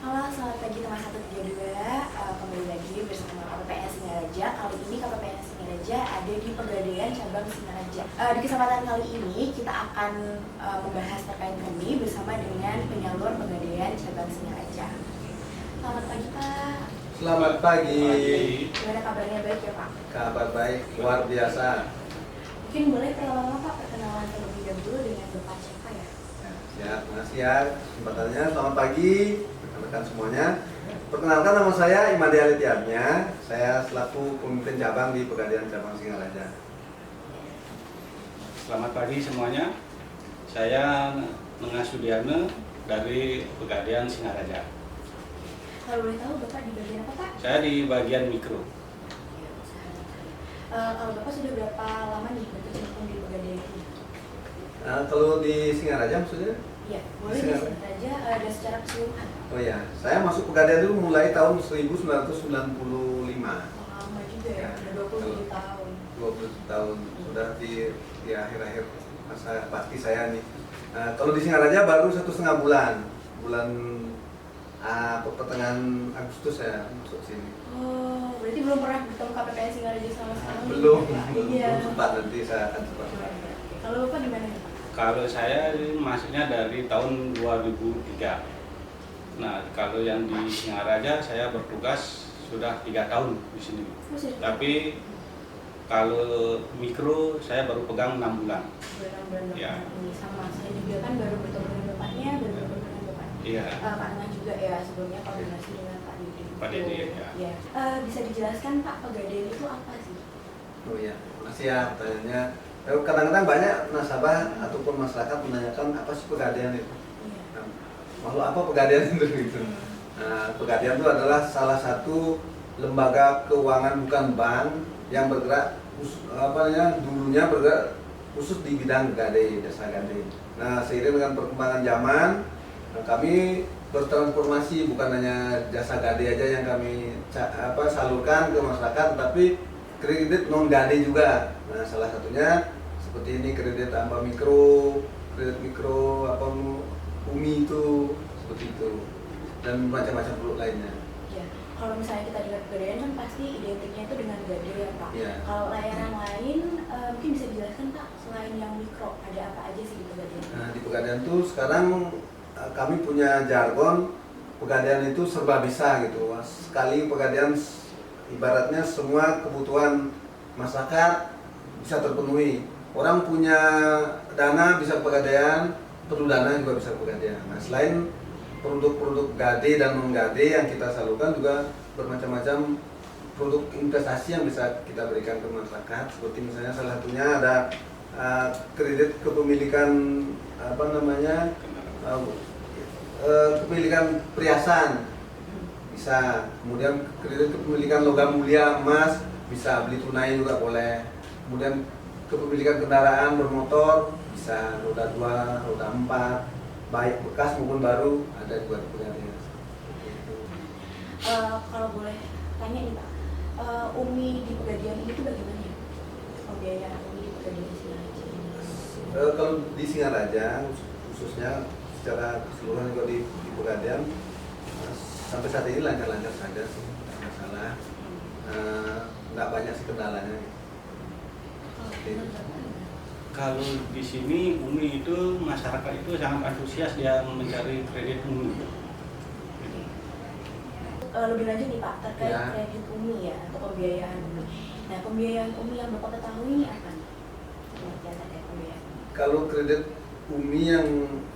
Halo, selamat pagi teman 132. Kembali lagi bersama KPPN Singaraja. Kali ini KPPN Singaraja ada di Pegadaian Cabang Singaraja. Di kesempatan kali ini kita akan membahas terkait kami bersama dengan penyalur Pegadaian Cabang Singaraja. Selamat pagi Pak. Selamat pagi. Gimana kabarnya, baik ya Pak? Kabar baik, luar biasa. Mungkin boleh pertama Pak perkenalan terlebih dahulu dengan Bapak siapa ya? Siap, makasih ya kesempatannya. Selamat pagi rekan-rekan semuanya. Perkenalkan, nama saya Imade Alitiarnya. Saya selaku pemimpin cabang di Pegadaian Cabang Singaraja. Selamat pagi semuanya. Saya Nengah Sudiana dari Pegadaian Singaraja. Kalau boleh tahu Bapak di bagian apa Pak? Saya di bagian mikro. Kalau Bapak sudah berapa lama nih berkecimpung di Pegadaian ini? Kalau di Singaraja maksudnya? Iya, boleh Singaraja. disebut aja dan secara keseluruhan. Oh ya, saya masuk Pegadaian dulu mulai tahun 1995. Lama juga ya, udah 27 tahun. 20 tahun sudah di akhir-akhir masa bakti saya nih. Kalau di Singaraja baru 1,5 bulan, pertengahan Agustus saya masuk sini. Oh, berarti belum pernah bertemu KPPN Singaraja sama sekali? Belum Iya. sempat, nanti saya akan sempat. Kalau Bapak gimana nih Pak? Kalau saya masuknya dari tahun 2003. Nah, kalau yang di Singaraja saya bertugas sudah 3 tahun di sini. Tapi kalau mikro saya baru pegang 6 bulan. Bulan-bulan Ya. ini sama saya juga kan baru bertemu dengan Bapaknya, baru bertemu dengan Bapaknya. Iya. Pak Nengah juga ya, sebelumnya koordinasi dengan Pak Didi. Pak Didi, ya. Iya. Bisa dijelaskan Pak, Pegadaian itu apa sih? Oh iya, makasih ya pertanyaannya. Kadang-kadang banyak nasabah ataupun masyarakat menanyakan apa sih Pegadaian itu. Iya. Nah, makhluk apa Pegadaian itu gitu. Nah, Pegadaian itu adalah salah satu lembaga keuangan bukan bank yang bergerak dulunya bergerak khusus di bidang gadai, jasa gadai. Nah, seiring dengan perkembangan zaman, kami bertransformasi, bukan hanya jasa gadai aja yang kami salurkan ke masyarakat, tapi kredit non gadai juga. Nah, salah satunya seperti ini, kredit tambah mikro, kredit mikro UMI itu seperti itu, dan macam-macam produk lainnya. Ya, kalau misalnya kita dengar Pegadaian kan pasti identiknya itu dengan gadai ya Pak. Ya. Kalau layanan lain mungkin bisa dijelaskan Pak, selain yang mikro ada apa aja sih di Pegadaian? Nah, di Pegadaian tuh sekarang kami punya jargon Pegadaian itu serba bisa gitu. Sekali Pegadaian ibaratnya semua kebutuhan masyarakat bisa terpenuhi. Orang punya dana bisa ke Pegadaian, perlu dana juga bisa ke Pegadaian. Nah, selain produk-produk gade dan non gade yang kita salurkan, juga bermacam-macam produk investasi yang bisa kita berikan ke masyarakat. Seperti misalnya salah satunya ada kredit kepemilikan kepemilikan perhiasan bisa, kemudian kredit kepemilikan logam mulia emas bisa, beli tunai juga boleh, kemudian kepemilikan kendaraan bermotor bisa, roda 2, roda 4, baik bekas maupun baru ada juga di Pegadaian. Kalau boleh tanya nih Pak, UMI di Pegadaian ini tuh bagaimana ya? Pembiayaan UMI di Pegadaian Singaraja ini? Kalau di Singaraja khususnya secara keseluruhan juga di Pegadaian, sampai saat ini lancar-lancar saja sih, tidak masalah. Nggak banyak sih kendalanya. Kalau di sini UMI itu masyarakat itu sangat antusias dia mencari kredit UMI. Lebih lanjut nih Pak, terkait Ya. kredit UMI ya, atau pembiayaan UMI. Nah, pembiayaan UMI yang Bapak ketahui ini apa nih? Pengertian terkait pembiayaan. Kalau kredit UMI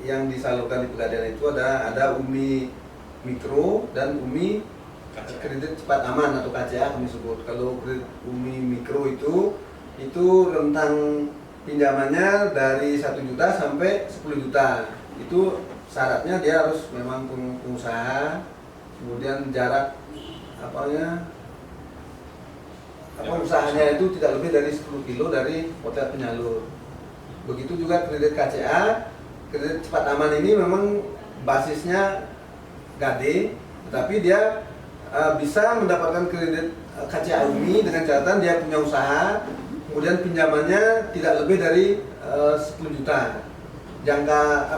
yang disalurkan di Pegadaian itu ada UMI mikro dan UMI kredit cepat aman atau KCA kami sebut. Kalau kredit UMI mikro itu rentang pinjamannya dari 1 juta sampai 10 juta. Itu syaratnya dia harus memang pengusaha, kemudian jarak usahanya itu tidak lebih dari 10 kilo dari hotel penyalur. Begitu juga kredit KCA, kredit cepat aman ini memang basisnya gade, tetapi dia bisa mendapatkan kredit KCA UMI dengan catatan dia punya usaha, kemudian pinjamannya tidak lebih dari 10 juta. jangka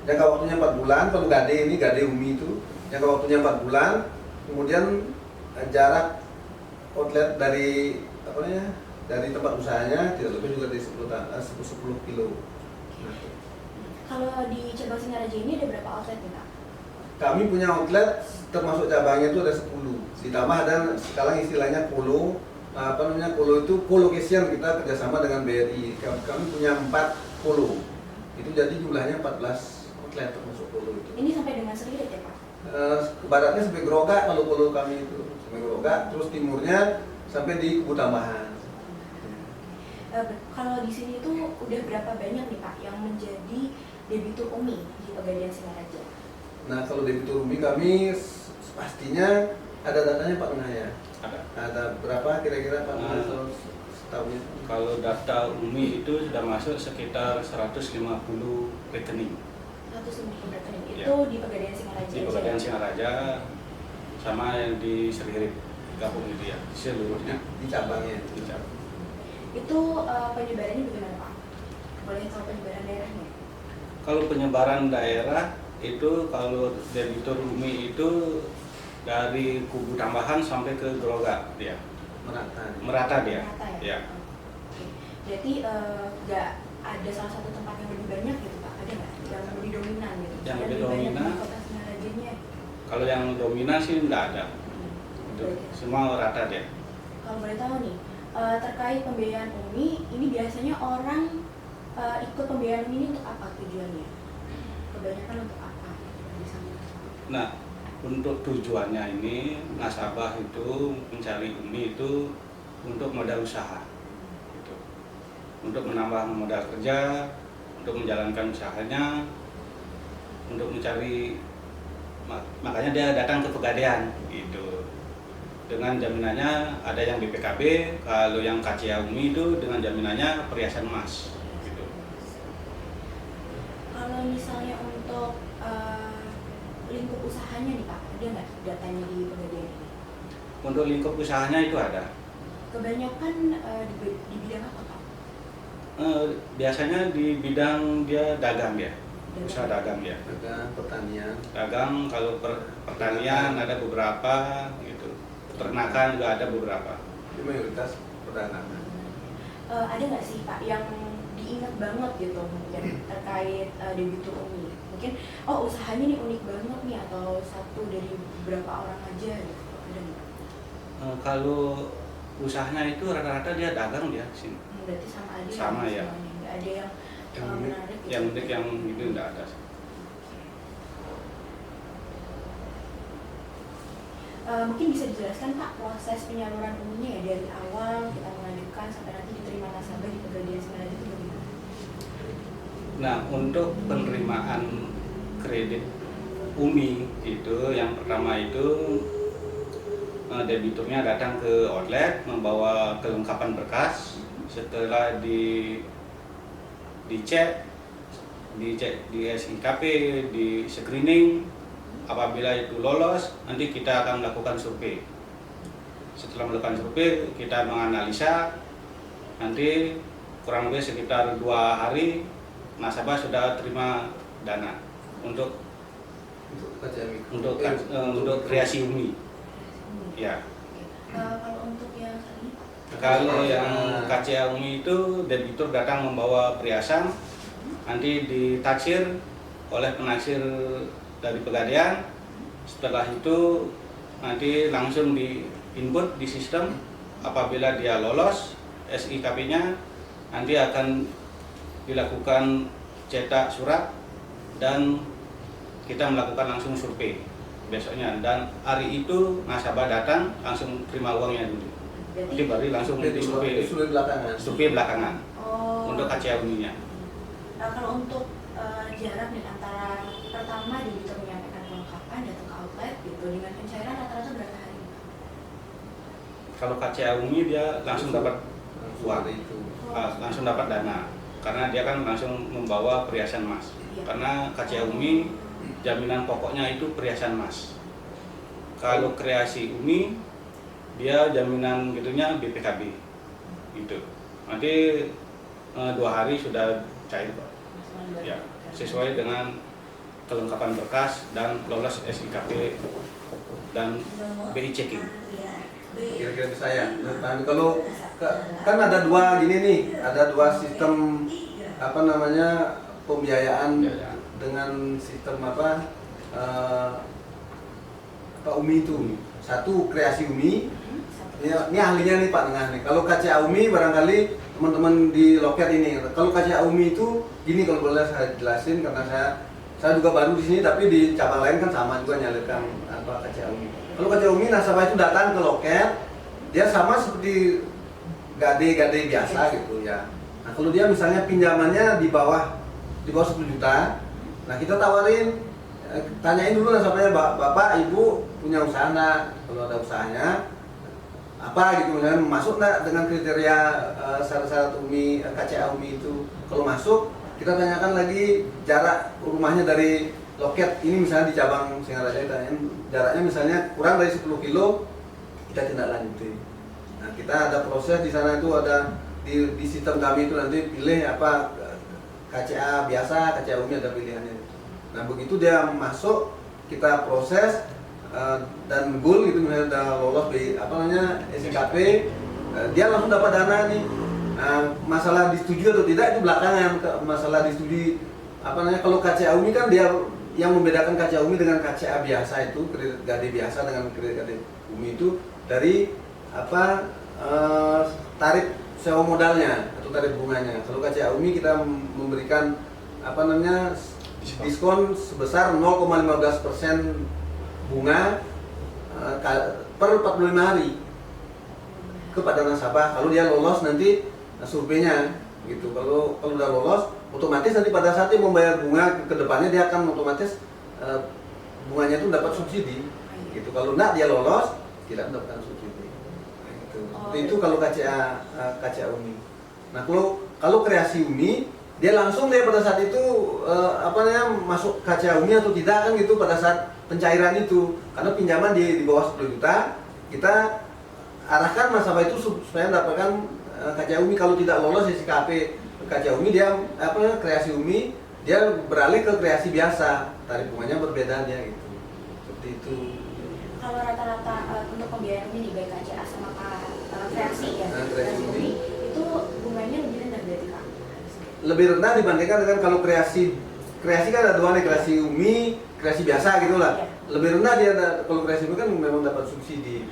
waktunya 4 bulan. Kalau gade Umi itu jangka waktunya 4 bulan. Kemudian jarak outlet dari dari tempat usahanya tidak lebih juga dari 10 kilo. Nah, Kalau di cabang Singaraja ini ada berapa outlet nih Pak? kami punya outlet termasuk cabangnya itu ada 10. Ditambah ada sekarang istilahnya polo. Polo itu co-location, kita kerjasama dengan BRI. Kami punya 4 polo. Itu jadi jumlahnya 14 outlet termasuk polo itu. Ini sampai dengan Seririt ya Pak? Ke baratnya sampai Gerogak kalau polo kami itu. Sampai Gerogak, terus timurnya sampai di Kubu Tambahan. Kalau di sini tuh udah berapa banyak nih Pak yang menjadi debitur Umi di Pegadaian Singaraja? Nah, kalau debitur Umi kami pastinya ada datanya Pak Naya. Ada berapa kira-kira Pak Naya setahunnya? Kalau data Umi itu sudah masuk sekitar 150 rekening. 150 rekening itu Ya. di Pegadaian Singaraja. Di Pegadaian Singaraja sama yang di Seririt gabung itu ya, seluruhnya Di cabangnya. di cabang. Itu penyebarannya bagaimana Pak? Boleh tahu penyebaran daerahnya? Kalau penyebaran daerah itu kalau debitur Umi itu dari Kubu Tambahan sampai ke Gerogak dia. Merata dia. Merata ya? Ya. Oke. Berarti nggak ada salah satu tempat yang lebih banyak gitu Pak? Ada nggak? Yang lebih dominan gitu? Yang lebih banyak dominan? di kota Singarajanya? Kalau yang dominan sih nggak ada. Itu Baik. semua rata dia. Kalau boleh tahu nih, terkait pembiayaan Umi, ini biasanya orang ikut pembiayaan Umi ini untuk apa tujuannya? Kebanyakan untuk apa? Nah, untuk tujuannya ini nasabah itu mencari Umi itu untuk modal usaha, gitu. Untuk menambah modal kerja, untuk menjalankan usahanya, untuk mencari, makanya dia datang ke Pegadaian, gitu. Dengan jaminannya ada yang BPKB, kalau yang KCA Umi itu dengan jaminannya perhiasan emas, gitu. Kalau misalnya untuk lingkup usahanya nih Pak, ada nggak datanya di Pegadaian ini? Untuk lingkup usahanya itu ada. Kebanyakan di bidang apa Pak? Biasanya di bidang dia dagang ya, usaha dagang ya. Dagang, pertanian. Dagang kalau pertanian ada beberapa gitu. Peternakan juga ada beberapa. Itu mayoritas perdagangan. Ada nggak sih Pak yang diingat banget gitu mungkin terkait debitur Umi? Mungkin usahanya nih unik banget nih atau satu dari beberapa orang aja gitu. Ada nggak? Kalau usahanya itu rata-rata dia dagang ya sini. Berarti sama aja. Sama ya. Semuanya. Nggak ada yang Yang menarik gitu. Yang unik yang itu enggak ada. Mungkin bisa dijelaskan Pak proses penyaluran Uminya ya dari awal kita mengajukan sampai nanti diterima nasabah di Pegadaian Singaraja itu bagaimana? Nah, untuk penerimaan kredit Umi itu yang pertama itu debiturnya datang ke outlet membawa kelengkapan berkas. Setelah dicek di SIKP, di screening, apabila itu lolos nanti kita akan melakukan survei. Setelah melakukan survei kita menganalisa, nanti kurang lebih sekitar 2 hari nasabah sudah terima dana untuk kreasi Umi. Ya. Kalau untuk yang saat ini Pak? Kalau yang KCA Umi itu debitur datang membawa perhiasan, nanti ditaksir oleh penaksir dari Pegadaian. Setelah itu nanti langsung di input di sistem. Apabila dia lolos SIKP-nya, nanti akan dilakukan cetak surat dan kita melakukan langsung survei besoknya, dan hari itu nasabah datang langsung terima uangnya dulu. Jadi baru langsung di survei belakangan untuk KCA Umi-nya. Kalau untuk jarak nih antara pertama debitur menyampaikan kelengkapan datang ke outlet gitu dengan pencairan rata-rata berapa hari? Kalau KCA Umi dia langsung dapat uang, itu. langsung dapat dana, karena dia kan langsung membawa perhiasan emas. Iya. Karena KCA Umi jaminan pokoknya itu perhiasan emas. Kalau kreasi Umi dia jaminan gitunya BPKB gitu. Nanti 2 hari sudah cair Pak. Maksimal 2 Ya. hari. sesuai dengan kelengkapan berkas dan lolos SIKP dan BI checking. Kira-kira saya. Nah, kalau kan ada dua gini nih, ada dua sistem apa namanya pembiayaan dengan sistem UMI itu. Satu kreasi UMI. Ini ahlinya nih Pak Tengah nih. Kalau KCA UMI barangkali teman-teman di loket ini. Kalau KCA UMI itu gini, kalau boleh saya jelasin karena saya juga baru di sini, tapi di cabang lain kan sama juga nyalurkan KCA UMI. Kalau KCA UMI nasabah itu datang ke loket, dia sama seperti gade biasa gitu ya. Nah kalau dia misalnya pinjamannya di bawah 10 juta, nah kita tawarin, tanyain dulu nasabahnya, bapak ibu punya usaha nggak? Kalau ada usahanya apa gitu, misalnya masuk nggak dengan kriteria syarat-syarat UMI, KCA UMI itu. Kalau masuk, kita tanyakan lagi jarak rumahnya dari loket ini, misalnya di cabang Singaraja, tanyain jaraknya misalnya kurang dari 10 kilo, kita tindak lanjuti. Nah kita ada proses di sana, itu ada di sistem kami itu nanti pilih apa KCA biasa, KCA UMI ada pilihannya. Nah begitu dia masuk, kita proses dan goal gitu, misalnya udah lolos SIKP, dia langsung dapat dana nih. Nah, masalah disetujui atau tidak itu belakangan. Masalah disetujui kalau KCA UMI kan dia yang membedakan KCA UMI dengan KCA biasa itu, kredit gade biasa dengan kredit gade UMI itu dari tarif sewa modalnya atau tarif bunganya. Kalau KCA UMI kita memberikan diskon sebesar 0,15% bunga per 45 hari kepada nasabah. Kalau dia lolos nanti surveinya gitu. Kalau udah lolos, otomatis nanti pada saat dia membayar bunga ke depannya, dia akan otomatis bunganya itu dapat subsidi gitu. Kalau enggak dia lolos, tidak mendapatkan subsidi gitu. Itu kalau KCA UMI. Nah kalau kreasi UMI, dia langsung pada saat itu masuk KCA UMI atau tidak kan gitu, pada saat pencairan itu. Karena pinjaman di bawah 10 juta, kita arahkan nasabah itu supaya mendapatkan KCA UMI. Kalau tidak lolos SIKP KCA UMI, dia kreasi UMI, dia beralih ke kreasi biasa, tarif bunganya berbeda dia gitu. Seperti itu. Kalau rata-rata untuk pembiayaan UMI baik KCA sama kreasi ya, kreasi UMI itu bunganya lebih rendah dari Kak? Lebih rendah dibandingkan dengan kalau kreasi kan ada dua nih, kreasi UMI, kreasi biasa gitulah. Ya. Lebih rendah dia kalau kreasi UMI kan memang dapat subsidi.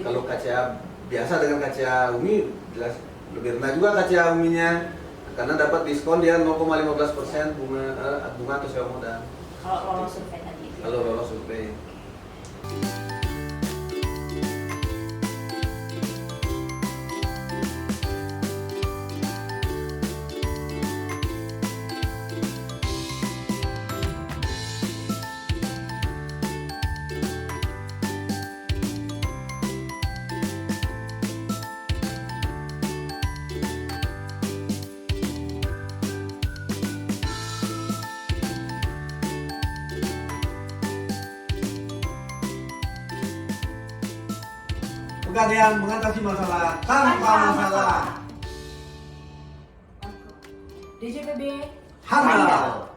Kalau KCA biasa dengan KCA UMI jelas lebih rendah juga KCA UMI-nya, karena dapat diskon dia 0,15% bunga atau sewa modal. Kalau lolos survei tadi itu. Kalau lolos survei. Pegadaian mengatasi masalah tanpa masalah. DJPB Handal.